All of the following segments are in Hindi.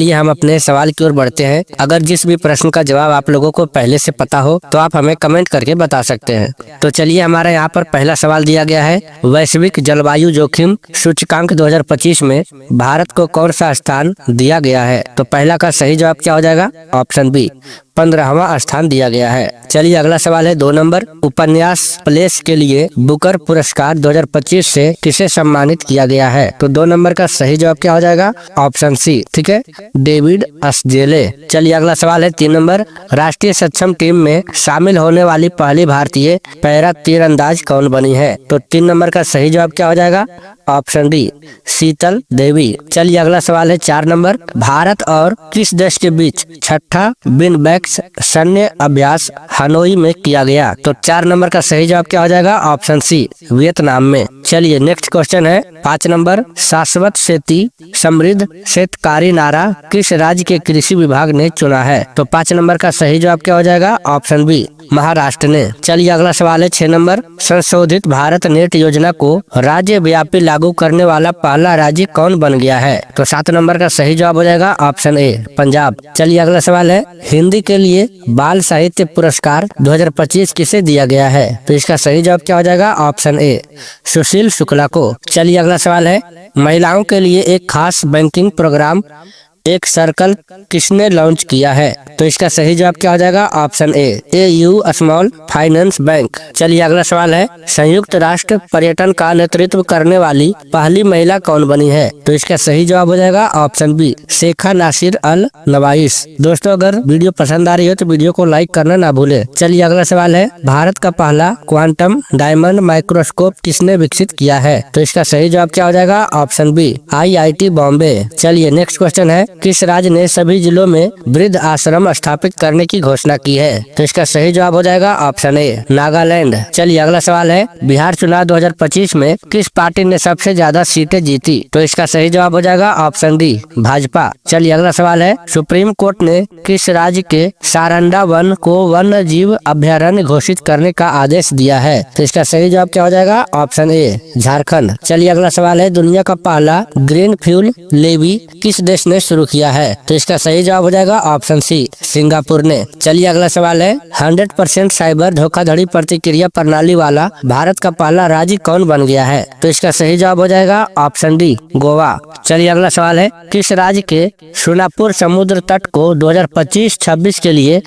ये हम अपने सवाल की ओर बढ़ते हैं। अगर जिस भी प्रश्न का जवाब आप लोगों को पहले से पता हो तो आप हमें कमेंट करके बता सकते हैं। तो चलिए, हमारे यहाँ पर पहला सवाल दिया गया है, वैश्विक जलवायु जोखिम सूचकांक 2025 में भारत को कौन सा स्थान दिया गया है? तो पहला का सही जवाब क्या हो जाएगा? ऑप्शन बी, 15वां स्थान दिया गया है। चलिए, अगला सवाल है 2 नंबर, उपन्यास प्लेस के लिए बुकर पुरस्कार 2025 से किसे सम्मानित किया गया है? तो 2 नंबर का सही जवाब क्या हो जाएगा? ऑप्शन सी, ठीक है, डेविड अस्जेले। चलिए, अगला सवाल है 3 नंबर, राष्ट्रीय सक्षम टीम में शामिल होने वाली पहली भारतीय पैरा तीरंदाज कौन बनी है? तो 3 नंबर का सही जवाब क्या हो जाएगा? ऑप्शन डी, शीतल देवी। चलिए, अगला सवाल है 4 नंबर, भारत और किस देश के बीच छठा बिन बैक्स सैन्य अभ्यास हनोई में किया गया? तो 4 नंबर का सही जवाब क्या हो जाएगा? ऑप्शन सी, वियतनाम में। चलिए, नेक्स्ट क्वेश्चन है 5 नंबर, शाश्वत खेती समृद्ध शेतकारी नारा किस राज्य के कृषि विभाग ने चुना है? तो 5 नंबर का सही जवाब क्या हो जाएगा? ऑप्शन बी, महाराष्ट्र ने। चलिए, अगला सवाल है 6 नंबर, संशोधित भारत नेट योजना को राज्य व्यापी लागू करने वाला पहला राज्य कौन बन गया है? तो 7 नंबर का सही जवाब हो जाएगा ऑप्शन ए, पंजाब। चलिए, अगला सवाल है, हिंदी के लिए बाल साहित्य पुरस्कार 2025 किसे दिया गया है? तो इसका सही जवाब क्या हो जाएगा? ऑप्शन ए, सुशील शुक्ला को। चलिए, अगला सवाल है, महिलाओं के लिए एक खास बैंकिंग प्रोग्राम एक सर्कल किसने लॉन्च किया है? तो इसका सही जवाब क्या हो जाएगा? Option A, AU small finance bank. चलिए, अगला सवाल है, संयुक्त राष्ट्र पर्यटन का नेतृत्व करने वाली पहली महिला कौन बनी है? तो इसका सही जवाब हो जाएगा ऑप्शन बी, शेखा नासिर अल नवाइस। दोस्तों, अगर वीडियो पसंद आ रही हो तो वीडियो को लाइक करना ना भूले। चलिए, अगला सवाल है, भारत का पहला क्वांटम डायमंड माइक्रोस्कोप किसने विकसित किया है? तो इसका सही जवाब क्या हो जाएगा? Option B, IIT Bombay. चलिए, नेक्स्ट क्वेश्चन है, किस राज्य ने सभी जिलों में वृद्ध आश्रम स्थापित करने की घोषणा की है? तो इसका सही जवाब हो जाएगा ऑप्शन ए, नागालैंड। चलिए, अगला सवाल है, बिहार चुनाव 2025 में किस पार्टी ने सबसे ज्यादा सीटें जीती? तो इसका सही जवाब हो जाएगा ऑप्शन डी, भाजपा। चलिए, अगला सवाल है, सुप्रीम कोर्ट ने किस राज्य के सारंडा वन को वन्य जीव अभ्यारण्य घोषित करने का आदेश दिया है? तो इसका सही जवाब क्या हो जाएगा? Option A, Jharkhand. चलिए, अगला सवाल है, दुनिया का पहला ग्रीन फ्यूल लेवी किस देश ने शुरू किया है? तो इसका सही जवाब हो जाएगा ऑप्शन सी, सिंगापुर ने। चलिए, अगला सवाल है, 100% साइबर धोखाधड़ी प्रतिक्रिया प्रणाली वाला भारत का पहला राज्य कौन बन गया है? तो इसका सही जवाब हो जाएगा ऑप्शन डी, गोवा। चलिए, अगला सवाल है, किस राज्य के सोनापुर समुद्र तट को 2025-26 के लिए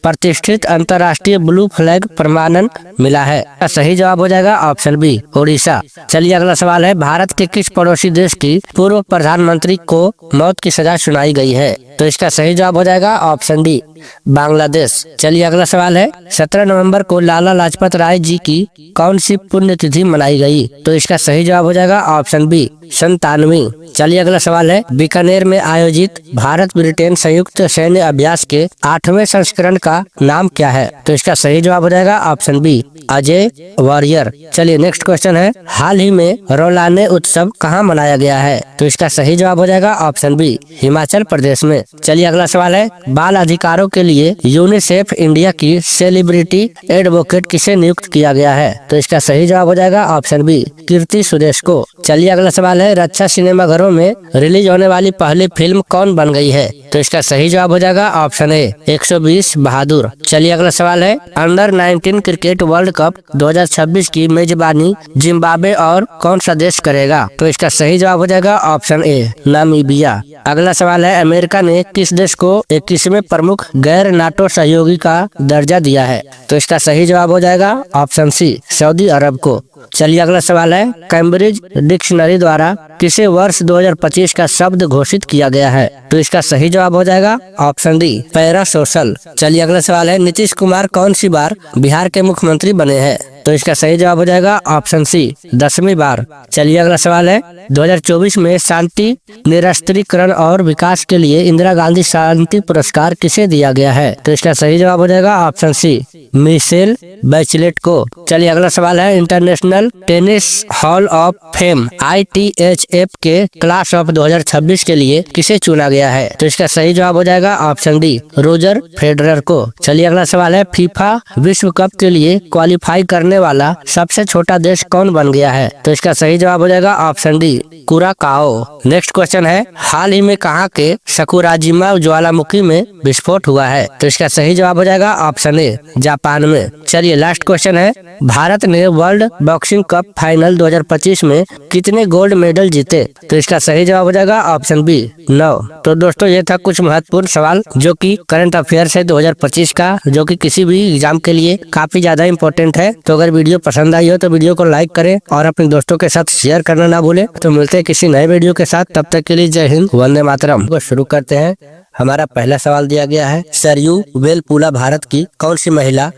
प्रतिष्ठित अंतर्राष्ट्रीय ब्लू फ्लैग प्रमाणन मिला है? सही जवाब हो जाएगा ऑप्शन बी, उड़ीसा। चलिए, अगला सवाल है, भारत के किस पड़ोसी देश की पूर्व प्रधानमंत्री को मौत की सजा सुनाई गई है? तो इसका सही जवाब हो जाएगा ऑप्शन डी, बांग्लादेश। चलिए, अगला सवाल है, 17 नवंबर को लाला लाजपत राय जी की कौन सी पुण्यतिथि मनाई गई? तो इसका सही जवाब हो जाएगा ऑप्शन बी, 97वीं। चलिए, अगला सवाल है, बीकानेर में आयोजित भारत ब्रिटेन संयुक्त सैन्य अभ्यास के 8वें संस्करण का नाम क्या है? तो इसका सही जवाब हो जाएगा ऑप्शन बी, अजय वॉरियर। चलिए, नेक्स्ट क्वेश्चन है, हाल ही में रौलाने उत्सव कहाँ मनाया गया है? तो इसका सही जवाब हो जाएगा ऑप्शन बी, हिमाचल प्रदेश में। चलिए, अगला सवाल है, बाल अधिकारों के लिए यूनिसेफ इंडिया की सेलिब्रिटी एडवोकेट किसे नियुक्त किया गया है? तो इसका सही जवाब हो जाएगा ऑप्शन बी, कीर्ति सुरेश को। चलिए, अगला सवाल है, रक्षा सिनेमाघरों में रिलीज होने वाली पहली फिल्म कौन बन गई है? तो इसका सही जवाब हो जाएगा ऑप्शन ए, 120 बहादुर। चलिए, अगला सवाल है, अंडर 19 क्रिकेट वर्ल्ड कप 2026 की मेजबानी जिम्बाब्वे और कौन सा देश करेगा? तो इसका सही जवाब हो जाएगा ऑप्शन ए, नामीबिया। अगला सवाल है, अमेरिका ने किस देश को 21वें प्रमुख गैर नाटो सहयोगी का दर्जा दिया है? तो इसका सही जवाब हो जाएगा ऑप्शन सी, सऊदी अरब को। चलिए, अगला सवाल है, कैम्ब्रिज डिक्शनरी द्वारा किसे वर्ष 2025 का शब्द घोषित किया गया है? तो इसका सही जवाब हो जाएगा ऑप्शन डी, पैरासोशल। चलिए, अगला सवाल है, नीतीश कुमार कौन सी बार बिहार के मुख्यमंत्री बने हैं? तो इसका सही जवाब हो जाएगा ऑप्शन सी, 10वीं बार। चलिए, अगला सवाल है, 2024 में शांति निरस्त्रीकरण और विकास के लिए इंदिरा गांधी शांति पुरस्कार किसे दिया गया है? तो इसका सही जवाब हो जाएगा ऑप्शन सी, मिशेल बैचलेट को। चलिए, अगला सवाल है, international tennis hall of fame ITHF के क्लास ऑफ 2026 के लिए किसे चुना गया है? तो इसका सही जवाब हो जाएगा ऑप्शन डी, रोजर फेडरर को। चलिए, अगला सवाल है, फीफा विश्व कप के लिए क्वालिफाई करने रखने वाला सबसे छोटा देश कौन बन गया है? तो इसका सही जवाब हो जाएगा option D, Curaçao. Next question है, हाल ही में कहाँ के सकुराजिमा ज्वालामुखी में विस्फोट हुआ है? तो इसका सही जवाब हो जाएगा ऑप्शन ए, जापान में। चलिए लास्ट क्वेश्चन है, भारत ने वर्ल्ड बॉक्सिंग कप फाइनल 2025 में कितने गोल्ड मेडल जीते? तो इसका सही जवाब हो जाएगा ऑप्शन बी, 9। तो दोस्तों ये था कुछ महत्वपूर्ण सवाल जो कि करंट अफेयर्स है 2025 का, जो कि किसी भी एग्जाम के लिए काफी ज्यादा इंपॉर्टेंट है। तो अगर वीडियो पसंद आई हो तो वीडियो को लाइक करें और अपने दोस्तों के साथ शेयर करना ना भूलें। तो मिलते हैं किसी नए वीडियो के साथ, तब तक के लिए जय हिंद, वंदे मातरम। तो शुरू करते हैं। हमारा पहला सवाल दिया गया है, सरयू वेलपुला भारत की कौन सी महिला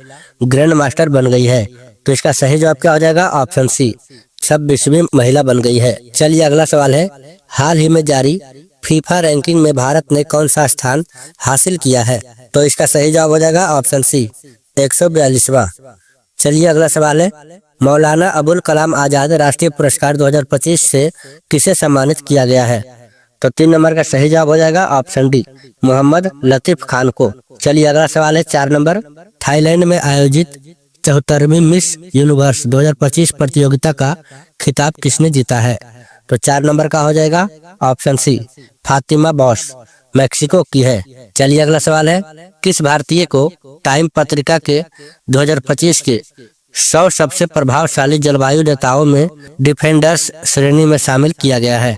ग्रैंड मास्टर बन गई है? तो इसका सही जवाब क्या हो जाएगा? ऑप्शन सी, 26वीं महिला बन गई है। चलिए अगला सवाल है, हाल ही में जारी फीफा रैंकिंग में भारत ने कौन सा स्थान हासिल किया है? तो इसका सही जवाब हो जाएगा ऑप्शन सी, 142वां। चलिए अगला सवाल है, मौलाना अबुल कलाम आजाद राष्ट्रीय पुरस्कार 2025 से किसे सम्मानित किया गया है? तो 3 नंबर का सही जवाब हो जाएगा ऑप्शन डी, मोहम्मद लतीफ खान को। चलिए अगला सवाल है 4 नंबर, थाईलैंड में आयोजित 74वीं मिस यूनिवर्स 2025 प्रतियोगिता का खिताब किसने जीता है? तो 4 नंबर का हो जाएगा option C, Fatima Bosch, Mexico की है। चलिए अगला सवाल है, किस भारतीय को टाइम पत्रिका के 2025 के 100 सबसे प्रभावशाली जलवायु नेताओं में डिफेंडर्स श्रेणी में शामिल किया गया है?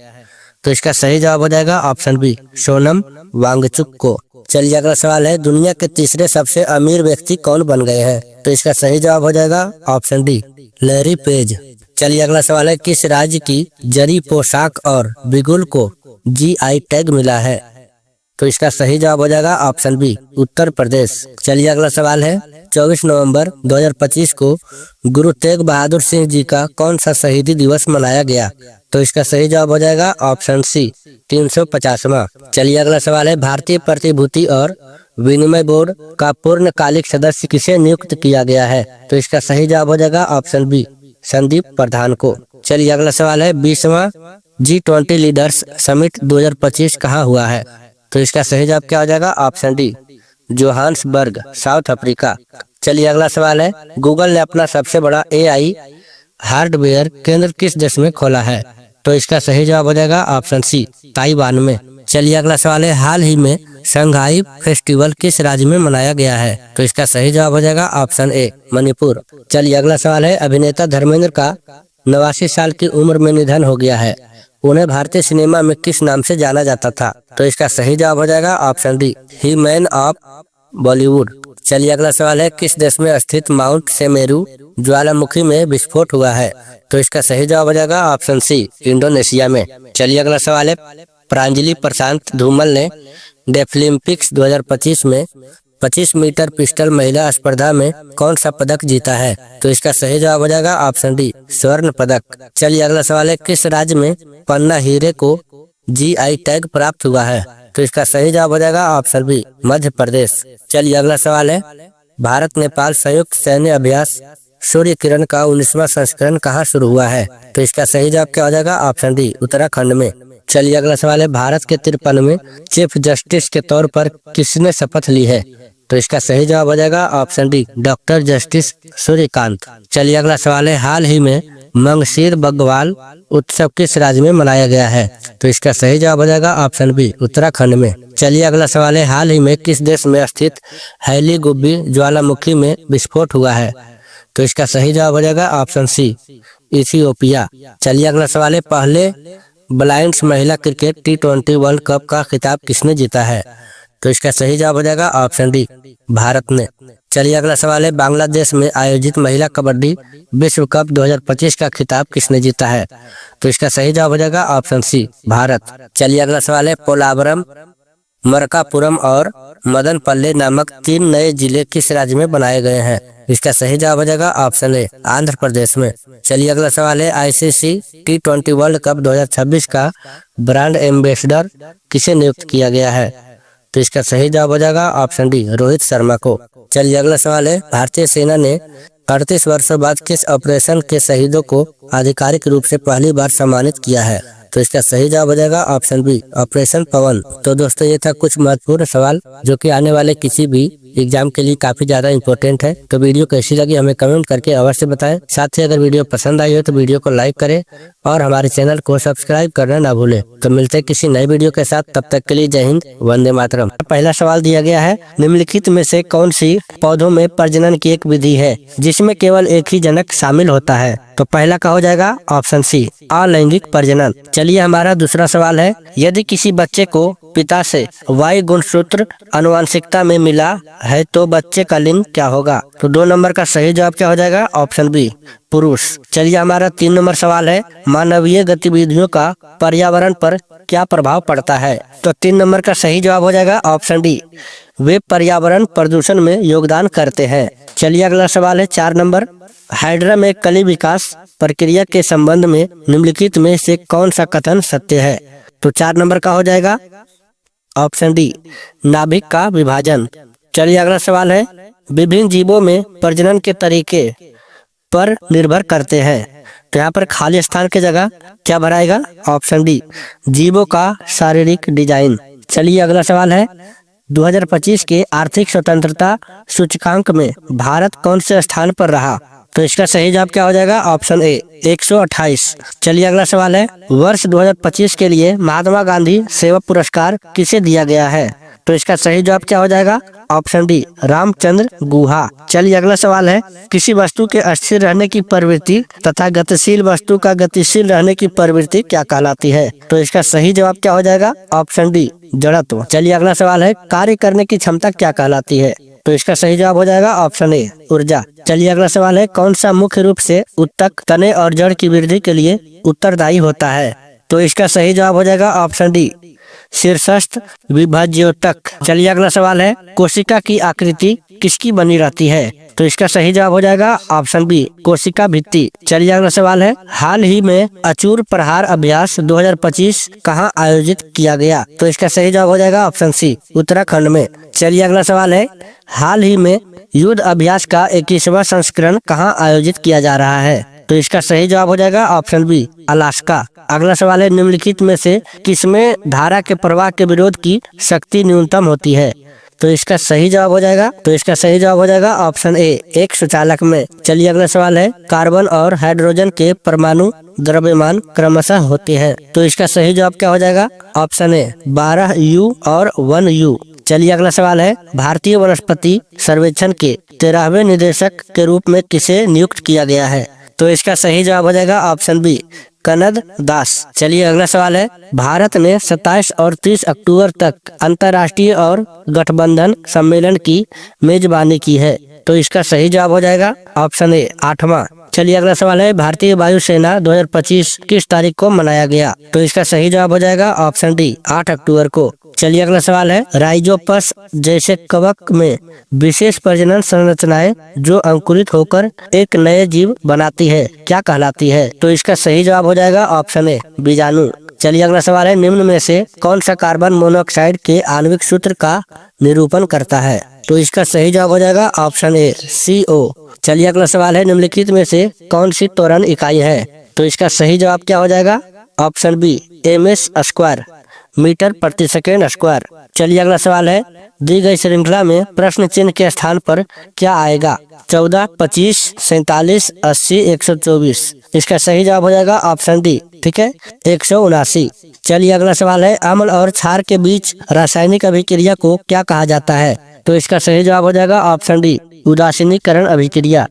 तो इसका सही जवाब हो जाएगा ऑप्शन बी, सोनम वांगचुक को। चलिए अगला सवाल है, दुनिया के तीसरे सबसे अमीर व्यक्ति कौन बन गए हैं? तो इसका सही जवाब हो जाएगा ऑप्शन डी, लैरी पेज। चलिए अगला सवाल है, किस राज्य की जरी पोशाक और बिगुल को GI टैग मिला है? तो इसका सही जवाब हो जाएगा ऑप्शन बी, उत्तर प्रदेश। चलिए अगला सवाल है, 24 नवंबर 2025 को गुरु तेग बहादुर सिंह जी का कौन सा शहीदी दिवस मनाया गया? तो इसका सही जवाब हो जाएगा ऑप्शन सी, 350वां। चलिए अगला सवाल है, भारतीय प्रतिभूति और विनिमय बोर्ड का पूर्णकालिक सदस्य किसे नियुक्त किया गया है? तो इसका सही जवाब हो जाएगा ऑप्शन बी, संदीप प्रधान को। चलिए अगला सवाल है, 20वां G20 लीडर्स समिट 2025 कहाँ हुआ है? तो इसका सही जवाब क्या हो जाएगा? Option D, Johannesburg, south Africa. चलिए अगला सवाल है, गूगल ने अपना सबसे बड़ा AI हार्डवेयर केंद्र किस देश में खोला है? तो इसका सही जवाब हो जाएगा ऑप्शन सी, ताइवान में। चलिए अगला सवाल है, हाल ही में शंघाई फेस्टिवल किस राज्य में मनाया गया है? तो इसका सही जवाब हो जाएगा ऑप्शन ए, मणिपुर। चलिए अगला सवाल है, अभिनेता धर्मेंद्र का 89 साल की उम्र में निधन हो गया है, उन्हें भारतीय सिनेमा में किस नाम से जाना जाता था? तो इसका सही जवाब हो जाएगा option D, he man of Bollywood. चलिए अगला सवाल है, किस देश में स्थित माउंट सेमेरू ज्वालामुखी में विस्फोट हुआ है? तो इसका सही जवाब हो जाएगा ऑप्शन सी, इंडोनेशिया में। चलिए अगला सवाल है, प्रांजलि प्रशांत धूमल ने डेफलिम्पिक्स 2025 में 25 मीटर पिस्टल महिला स्पर्धा में कौन सा पदक जीता है? तो इसका सही जवाब हो जाएगा ऑप्शन डी, स्वर्ण पदक। चलिए अगला सवाल है, किस राज्य में पन्ना हीरे को GI टैग प्राप्त हुआ है? तो इसका सही जवाब हो जाएगा ऑप्शन बी, मध्य प्रदेश। चलिए अगला सवाल है, भारत नेपाल संयुक्त सैन्य अभ्यास सूर्य किरण का 19वां संस्करण कहाँ शुरू हुआ है? तो इसका सही जवाब क्या हो जाएगा? ऑप्शन डी, उत्तराखंड में। चलिए अगला सवाल है, भारत के 53वें चीफ जस्टिस के तौर पर किसने शपथ ली है? तो इसका सही जवाब हो जाएगा option D, doctor justice Suryakant. चलिए अगला सवाल है, हाल ही में मंगशीर बग्वाल उत्सव किस राज्य में मनाया गया है? तो इसका सही जवाब हो जाएगा ऑप्शन बी, उत्तराखंड में। चलिए अगला सवाल है, हाल ही में किस देश में स्थित हैली गुब्बी ज्वालामुखी में विस्फोट हुआ है? तो इसका सही जवाब हो जाएगा ऑप्शन सी, इथियोपिया। चलिए अगला सवाल है, पहले ब्लाइंड्स महिला क्रिकेट T20 वर्ल्ड कप का खिताब किसने जीता है? तो इसका सही जवाब हो जाएगा ऑप्शन डी, भारत ने। चलिए अगला सवाल है, बांग्लादेश में आयोजित महिला कबड्डी विश्व कप 2025 का खिताब किसने जीता है? तो इसका सही जवाब हो जाएगा ऑप्शन सी, भारत। चलिए अगला सवाल है, पोलावरम, मरकापुरम और मदनपल्ले नामक 3 नए जिले किस राज्य में बनाए गए हैं? इसका सही जवाब हो जाएगा ऑप्शन ए, आंध्र प्रदेश में। चलिए अगला सवाल है, ICC T20 वर्ल्ड कप 2026 का ब्रांड एम्बेसडर किसे नियुक्त किया गया है? तो इसका सही जवाब हो जाएगा ऑप्शन डी, रोहित शर्मा को। चलिए अगला सवाल है, भारतीय सेना ने 38 वर्षों बाद किस ऑपरेशन के शहीदों को आधिकारिक रूप से पहली बार सम्मानित किया है? तो इसका सही जवाब हो जाएगा ऑप्शन बी, ऑपरेशन पवन। तो दोस्तों ये था कुछ महत्वपूर्ण सवाल जो कि आने वाले किसी भी एग्जाम के लिए काफी ज्यादा इंपॉर्टेंट है। तो वीडियो कैसी लगी हमें कमेंट करके अवश्य बताएं। साथ ही अगर वीडियो पसंद आई हो तो वीडियो को लाइक करें और हमारे चैनल को सब्सक्राइब करना ना भूलें। तो मिलते हैं किसी नई वीडियो के साथ, तब तक के लिए जय हिंद, वंदे मातरम। पहला सवाल दिया गया है, निम्नलिखित में से कौन सी पौधों में प्रजनन की एक विधि है जिसमें केवल एक ही जनक शामिल होता है? तो पहला का हो जाएगा ऑप्शन सी, अलैंगिक प्रजनन। चलिए हमारा दूसरा सवाल है, यदि किसी बच्चे को पिता से वाई गुणसूत्र आनुवंशिकता में मिला है तो बच्चे का लिंग क्या होगा? तो 2 नंबर का सही जवाब क्या हो जाएगा? ऑप्शन बी, पुरुष। चलिए हमारा 3 नंबर सवाल है, मानवीय गतिविधियों का पर्यावरण पर क्या प्रभाव पड़ता है? तो 3 नंबर का सही जवाब हो जाएगा ऑप्शन डी, वे पर्यावरण प्रदूषण में योगदान करते हैं। चलिए अगला सवाल है 4 नंबर, हाइड्रा में कली विकास प्रक्रिया के संबंध में निम्नलिखित में से कौन सा कथन सत्य है? तो 4 नंबर का हो जाएगा ऑप्शन डी, नाभिक का विभाजन। चलिए अगला सवाल है, विभिन्न जीवों में प्रजनन के तरीके पर निर्भर करते हैं। तो यहाँ पर खाली स्थान की जगह क्या भराएगा? ऑप्शन डी, जीवों का शारीरिक डिजाइन। चलिए अगला सवाल है, 2025 के आर्थिक स्वतंत्रता सूचकांक में भारत कौन से स्थान पर रहा? तो इसका सही जवाब क्या हो जाएगा? Option A, 128। चलिए अगला सवाल है, वर्ष 2025 के लिए महात्मा गांधी सेवा पुरस्कार किसे दिया गया है? तो इसका सही जवाब क्या हो जाएगा? Option D, Ramachandra Guha. चलिए अगला सवाल है, किसी वस्तु के अस्थिर रहने की प्रवृत्ति तथा गतिशील वस्तु का गतिशील रहने की प्रवृत्ति क्या कहलाती है? तो इसका सही जवाब क्या हो जाएगा? ऑप्शन डी, जड़त्व। चलिए अगला सवाल है, कार्य करने की क्षमता क्या कहलाती है? तो इसका सही जवाब हो जाएगा ऑप्शन ए, ऊर्जा। चलिए अगला सवाल है, कौन सा मुख्य रूप से उत्तक, तने और जड़ की वृद्धि के लिए उत्तरदायी होता है? तो इसका सही जवाब हो जाएगा ऑप्शन डी, शीर्षस्थ विभाज्योतक। चलिए अगला सवाल है, कोशिका की आकृति किसकी बनी रहती है? तो इसका सही जवाब हो जाएगा ऑप्शन बी, कोशिका भित्ति। चलिए अगला सवाल है, हाल ही में अचूर प्रहार अभ्यास 2025 कहां आयोजित किया गया? तो इसका सही जवाब हो जाएगा ऑप्शन सी, उत्तराखंड में। चलिए अगला सवाल है, हाल ही में युद्ध अभ्यास का 21वां संस्करण कहां आयोजित किया जा रहा है? तो इसका सही जवाब हो जाएगा ऑप्शन बी, अलास्का। अगला सवाल है, निम्नलिखित में से किसमें धारा के प्रवाह के विरोध की शक्ति न्यूनतम होती है? तो इसका सही जवाब हो जाएगा, ऑप्शन ए, एक सुचालक में। चलिए अगला सवाल है, कार्बन और हाइड्रोजन के परमाणु द्रव्यमान क्रमशः होते हैं। तो इसका सही जवाब क्या हो जाएगा? ऑप्शन ए, 12U और 1U। चलिए अगला सवाल है, भारतीय वनस्पति सर्वेक्षण के 13वें निदेशक के रूप में किसे नियुक्त किया गया है? तो इसका सही जवाब हो जाएगा ऑप्शन बी, कनद दास। चलिए अगला सवाल है, भारत ने 27 और 30 अक्टूबर तक अंतर्राष्ट्रीय और गठबंधन सम्मेलन की मेजबानी की है। तो इसका सही जवाब हो जाएगा ऑप्शन ए, 8वां। चलिए अगला सवाल है, भारतीय वायुसेना 2025 किस तारीख को मनाया गया? तो इसका सही जवाब हो जाएगा ऑप्शन डी, 8 अक्टूबर को। चलिए अगला सवाल है, राइजोपस जैसे कवक में विशेष प्रजनन संरचनाएं जो अंकुरित होकर एक नए जीव बनाती है क्या कहलाती है? तो इसका सही जवाब हो जाएगा ऑप्शन ए, बीजाणु। चलिए अगला सवाल है, निम्न में से कौन सा कार्बन मोनोऑक्साइड के आणविक सूत्र का निरूपण करता है? तो इसका सही जवाब हो जाएगा ऑप्शन ए, CO। चलिए अगला सवाल है, निम्नलिखित में से कौन सी त्वरण इकाई है? तो इसका सही जवाब क्या हो जाएगा? ऑप्शन बी, ms², मीटर प्रति सेकेंड स्क्वायर। चलिए अगला सवाल है, दी गई श्रृंखला में प्रश्न चिन्ह के स्थान पर क्या आएगा? 14, 25, 47, 80, 124। इसका सही जवाब हो जाएगा ऑप्शन डी, ठीक है, 179। चलिए अगला सवाल है, अम्ल और क्षार के बीच रासायनिक अभिक्रिया को क्या कहा जाता है? तो इसका सही जवाब हो जाएगा ऑप्शन डी, उदासीनीकरण अभिक्रिया।